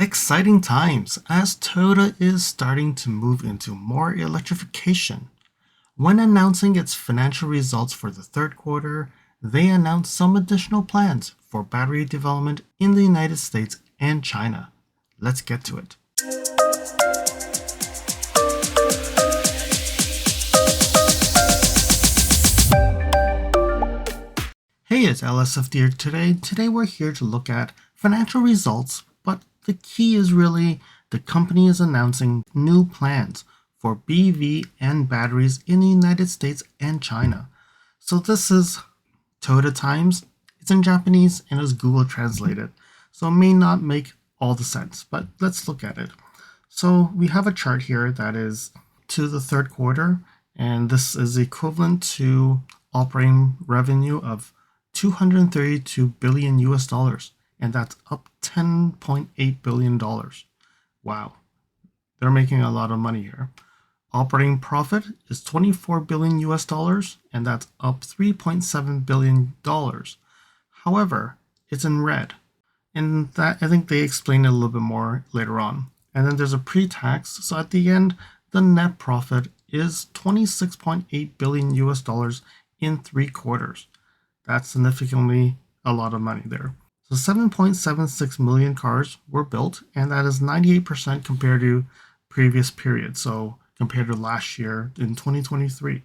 Exciting times as Toyota is starting to move into more electrification. When announcing its financial results for the third quarter, they announced some additional plans for battery development in the United States and China. Let's get to it. Hey, it's LSF here today. Today we're here to look at financial results, but the key is really the company is announcing new plans for BEV and batteries in the United States and China. So this is Toyota Times. It's in Japanese and is Google translated, so it may not make all the sense, but let's look at it. So we have a chart here that is to the third quarter, and this is equivalent to operating revenue of 232 billion US dollars, and that's up 10.8 billion dollars. Wow, they're making a lot of money here. Operating profit is 24 billion US dollars, and that's up 3.7 billion dollars. However, it's in red, and that I think they explain it a little bit more later on. And then there's a pre-tax, so at the end, the net profit is 26.8 billion US dollars in 3 quarters. That's significantly a lot of money there. So 7.76 million cars were built, and that is 98% compared to previous period. So compared to last year in 2023.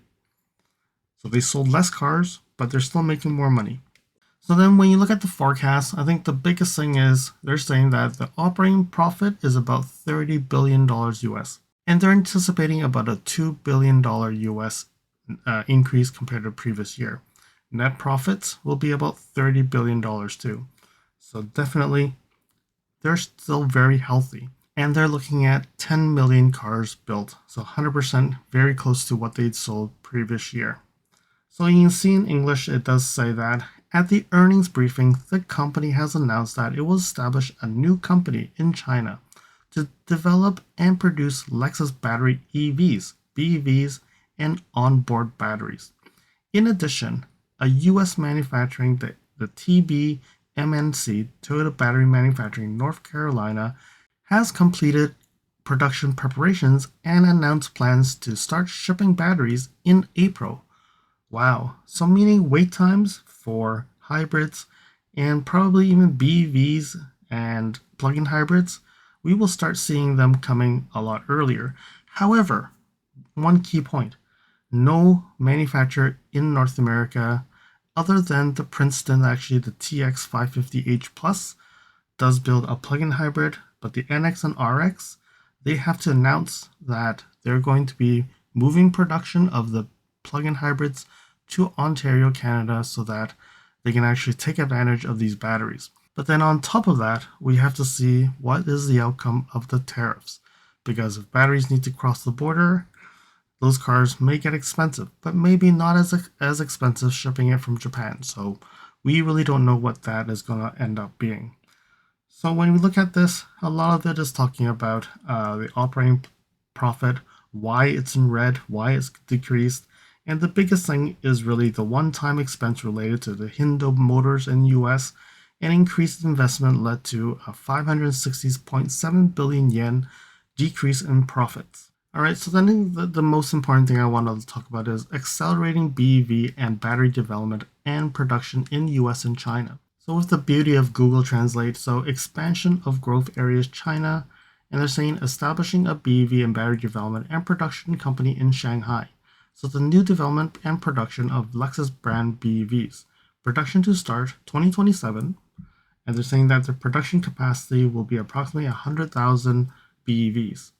So they sold less cars, but they're still making more money. So then when you look at the forecast, I think the biggest thing is they're saying that the operating profit is about $30 billion US. And they're anticipating about a $2 billion US increase compared to previous year. Net profits will be about $30 billion too. So definitely, they're still very healthy. And they're looking at 10 million cars built. So 100% very close to what they'd sold previous year. So you can see in English, it does say that at the earnings briefing, the company has announced that it will establish a new company in China to develop and produce Lexus battery EVs, BEVs, and onboard batteries. In addition, a U.S. manufacturing, the TBMNC, Toyota Battery Manufacturing North Carolina, has completed production preparations and announced plans to start shipping batteries in April. Wow, so meaning wait times for hybrids and probably even BEVs and plug-in hybrids, we will start seeing them coming a lot earlier. However, one key point, no manufacturer in North America other than the Princeton, actually the TX550H Plus, does build a plug-in hybrid, but the NX and RX, they have to announce that they're going to be moving production of the plug-in hybrids to Ontario, Canada, so that they can actually take advantage of these batteries. But then on top of that, we have to see what is the outcome of the tariffs, because if batteries need to cross the border, those cars may get expensive, but maybe not as expensive shipping it from Japan. So we really don't know what that is going to end up being. So when we look at this, a lot of it is talking about the operating profit, why it's in red, why it's decreased. And the biggest thing is really the one-time expense related to the Hyundai Motors in the US, and increased investment led to a 560.7 billion yen decrease in profits. All right, so then the most important thing I wanted to talk about is accelerating BEV and battery development and production in US and China. So with the beauty of Google Translate, so expansion of growth areas China, and they're saying establishing a BEV and battery development and production company in Shanghai. So the new development and production of Lexus brand BEVs. Production to start 2027, and they're saying that the production capacity will be approximately 100,000 BEVs.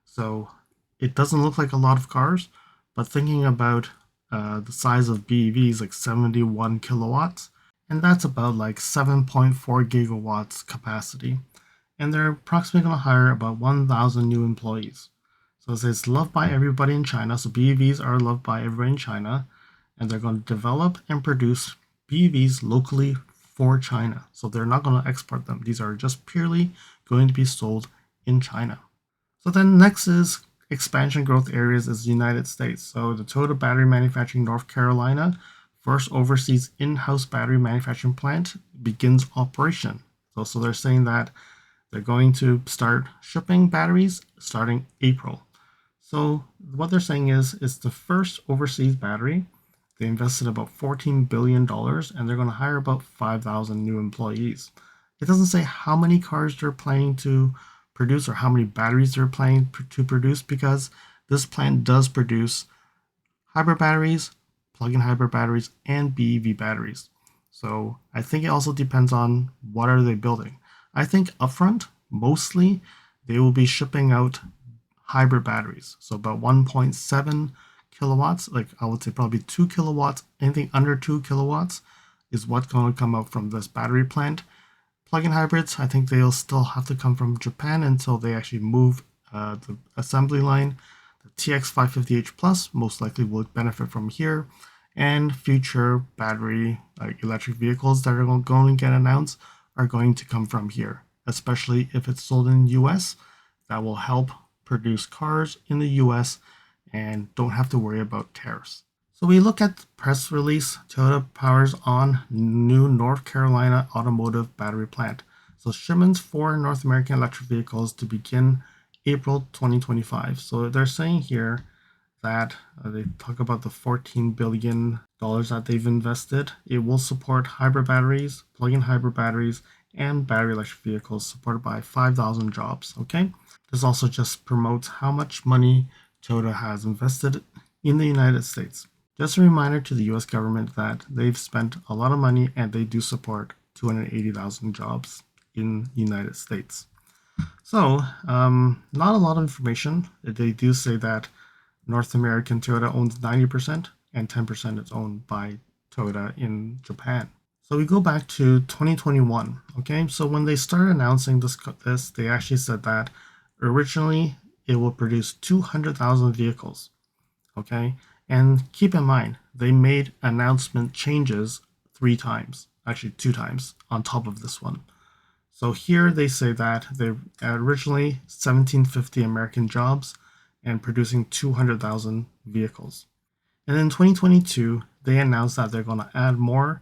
So it doesn't look like a lot of cars, but thinking about the size of BEVs, like 71 kilowatts, and that's about like 7.4 gigawatts capacity. And they're approximately going to hire about 1,000 new employees. So it says loved by everybody in China. So BEVs are loved by everybody in China, and they're going to develop and produce BEVs locally for China. So they're not going to export them. These are just purely going to be sold in China. So then next is expansion growth areas is the United States. So the Toyota Battery Manufacturing North Carolina, first overseas in-house battery manufacturing plant, begins operation. So they're saying that They're going to start shipping batteries starting April. So what they're saying is it's the first overseas battery. They invested about $14 billion and they're going to hire about 5,000 new employees. It doesn't say how many cars they're planning to produce or how many batteries they're planning to produce, because this plant does produce hybrid batteries, plug-in hybrid batteries, and BEV batteries. So I think it also depends on what are they building. I think upfront, mostly, they will be shipping out hybrid batteries. So about 1.7 kilowatts, like I would say probably 2 kilowatts, anything under 2 kilowatts is what's going to come out from this battery plant. Plug-in hybrids, I think they'll still have to come from Japan until they actually move the assembly line. The TX550H Plus most likely will benefit from here, and future battery electric vehicles that are going to get announced are going to come from here, especially if it's sold in the US. That will help produce cars in the US and don't have to worry about tariffs. So we look at the press release. Toyota powers on new North Carolina automotive battery plant. So shipments for North American electric vehicles to begin April 2025. So they're saying here that they talk about the $14 billion that they've invested. It will support hybrid batteries, plug-in hybrid batteries, and battery electric vehicles supported by 5,000 jobs. Okay, this also just promotes how much money Toyota has invested in the United States. Just a reminder to the US government that they've spent a lot of money and they do support 280,000 jobs in the United States. So, not a lot of information. They do say that North American Toyota owns 90% and 10% is owned by Toyota in Japan. So we go back to 2021. Okay, so when they started announcing this, they actually said that originally it will produce 200,000 vehicles. Okay, and keep in mind they made announcement changes 3 times, actually 2 times on top of this one. So here they say that they're originally 1,750 American jobs and producing 200,000 vehicles. And in 2022, they announced that they're going to add more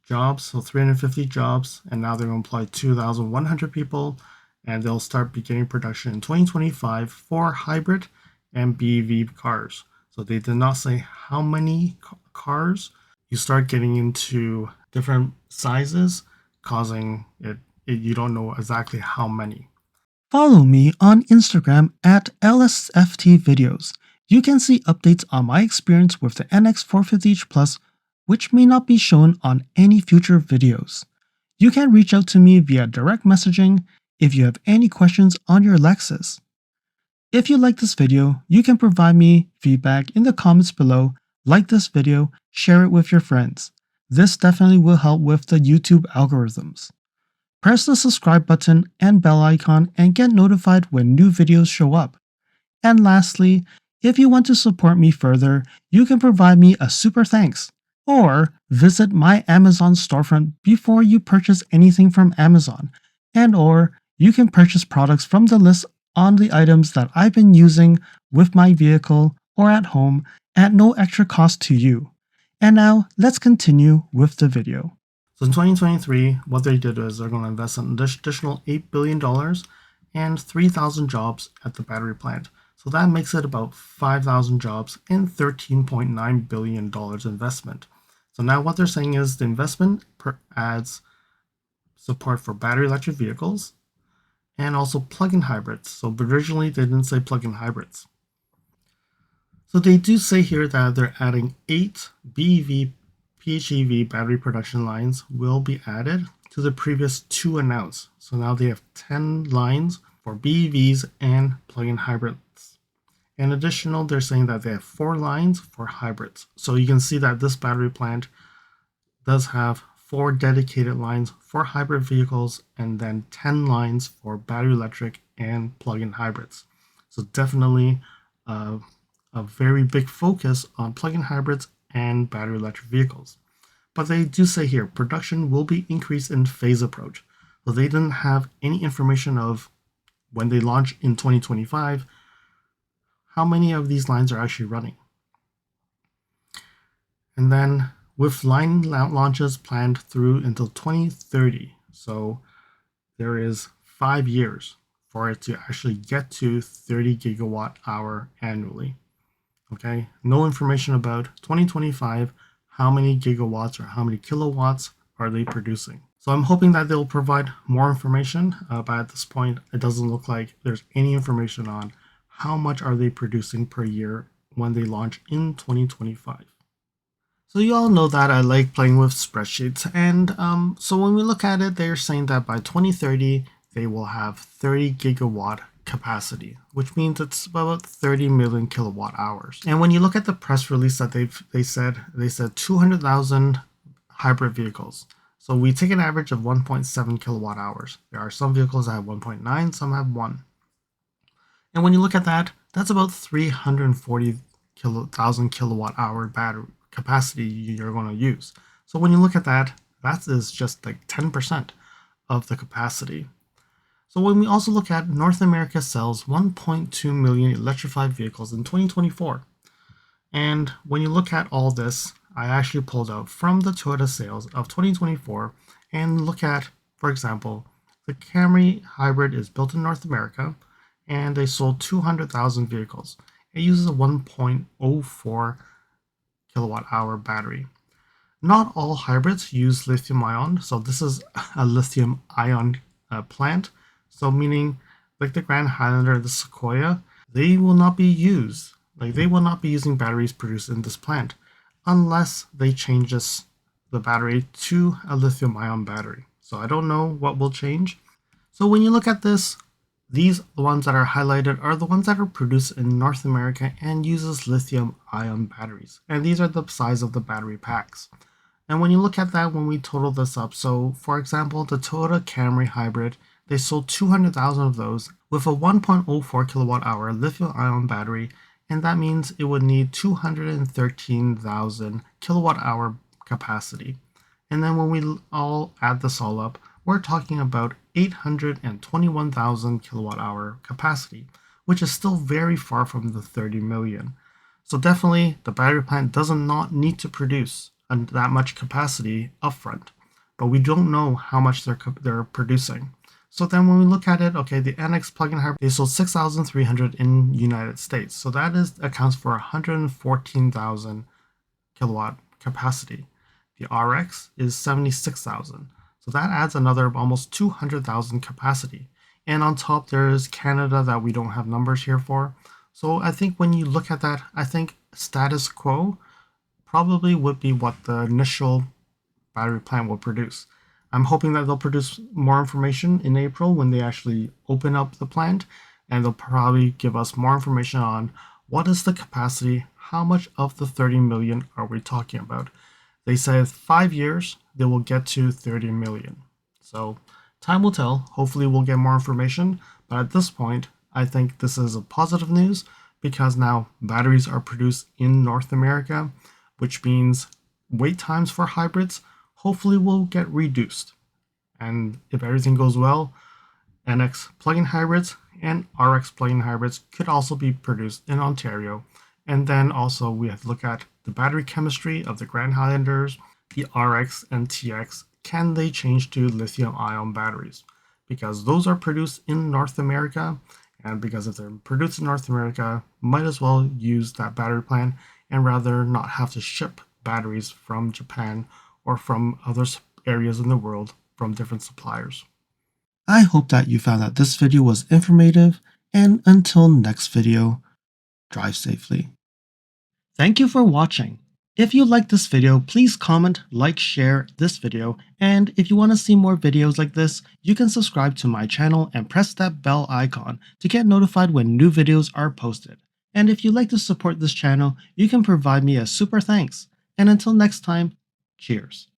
jobs, so 350 jobs, and now they're going to employ 2,100 people, and they'll start beginning production in 2025 for hybrid and BEV cars. So they did not say how many cars. You start getting into different sizes, causing it you don't know exactly how many. Follow me on Instagram at LSFT Videos. You can see updates on my experience with the NX450H Plus, which may not be shown on any future videos. You can reach out to me via direct messaging if you have any questions on your Lexus. If you like this video, you can provide me feedback in the comments below, like this video, share it with your friends. This definitely will help with the YouTube algorithms. Press the subscribe button and bell icon and get notified when new videos show up. And lastly, if you want to support me further, you can provide me a super thanks, or visit my Amazon storefront before you purchase anything from Amazon, or you can purchase products from the list on the items that I've been using with my vehicle or at home at no extra cost to you. And now let's continue with the video. So in 2023, what they did is they're going to invest an additional $8 billion and 3,000 jobs at the battery plant. So that makes it about 5,000 jobs and $13.9 billion investment. So now what they're saying is the investment adds support for battery electric vehicles and also plug-in hybrids. So originally they didn't say plug-in hybrids. So they do say here that they're adding 8 BEV PHEV battery production lines will be added to the previous 2 announced. So now they have 10 lines for BEVs and plug-in hybrids. In addition, they're saying that they have 4 lines for hybrids. So you can see that this battery plant does have 4 dedicated lines for hybrid vehicles and then 10 lines for battery electric and plug-in hybrids. So definitely a very big focus on plug-in hybrids and battery electric vehicles. But they do say here production will be increased in phase approach. So they didn't have any information of when they launch in 2025 how many of these lines are actually running. And then with line launches planned through until 2030, so there is 5 years for it to actually get to 30 gigawatt hour annually. Okay, no information about 2025, how many gigawatts or how many kilowatts are they producing. So I'm hoping that they'll provide more information, but at this point, it doesn't look like there's any information on how much are they producing per year when they launch in 2025. So you all know that I like playing with spreadsheets, and so when we look at it, they're saying that by 2030, they will have 30 gigawatt capacity, which means it's about 30 million kilowatt hours. And when you look at the press release that they said 200,000 hybrid vehicles. So we take an average of 1.7 kilowatt hours. There are some vehicles that have 1.9, some have 1. And when you look at that, that's about 340,000 kilowatt hour battery capacity you're going to use. So when you look at that, that is just like 10% of the capacity. So when we also look at North America sells 1.2 million electrified vehicles in 2024. And when you look at all this, I actually pulled out from the Toyota sales of 2024 and look at, for example, the Camry hybrid is built in North America and they sold 200,000 vehicles. It uses a 1.04 kilowatt hour battery. Not all hybrids use lithium ion, so this is a lithium ion plant. So meaning like the Grand Highlander, the Sequoia, they will not be used. Like they will not be using batteries produced in this plant unless they change the battery to a lithium ion battery. So I don't know what will change. So when you look at this, these ones that are highlighted are the ones that are produced in North America and uses lithium ion batteries. And these are the size of the battery packs. And when you look at that, when we total this up, so for example, the Toyota Camry hybrid, they sold 200,000 of those with a 1.04 kilowatt hour lithium ion battery, and that means it would need 213,000 kilowatt hour capacity. And then when we all add this all up, we're talking about 821,000 kilowatt hour capacity, which is still very far from the 30 million. So definitely the battery plant does not need to produce that much capacity upfront, but we don't know how much they're producing. So then when we look at it, okay, the NX plug-in hybrid, they sold 6,300 in United States. So that accounts for 114,000 kilowatt capacity. The RX is 76,000. So that adds another almost 200,000 capacity. And on top, there is Canada that we don't have numbers here for. So I think when you look at that, I think status quo probably would be what the initial battery plant will produce. I'm hoping that they'll produce more information in April when they actually open up the plant, and they'll probably give us more information on what is the capacity, how much of the 30 million are we talking about. They said 5 years, they will get to 30 million. So time will tell. Hopefully we'll get more information. But at this point, I think this is a positive news because now batteries are produced in North America, which means wait times for hybrids hopefully will get reduced. And if everything goes well, NX plug-in hybrids and RX plug-in hybrids could also be produced in Ontario. And then also we have to look at the battery chemistry of the Grand Highlanders, the RX and TX. Can they change to lithium ion batteries? Because those are produced in North America, and because if they're produced in North America, might as well use that battery plant and rather not have to ship batteries from Japan or from other areas in the world from different suppliers. I hope that you found that this video was informative, and until next video, drive safely. Thank you for watching. If you liked this video, please comment, like, share this video, and if you want to see more videos like this, you can subscribe to my channel and press that bell icon to get notified when new videos are posted. And if you'd like to support this channel, you can provide me a super thanks. And until next time, cheers.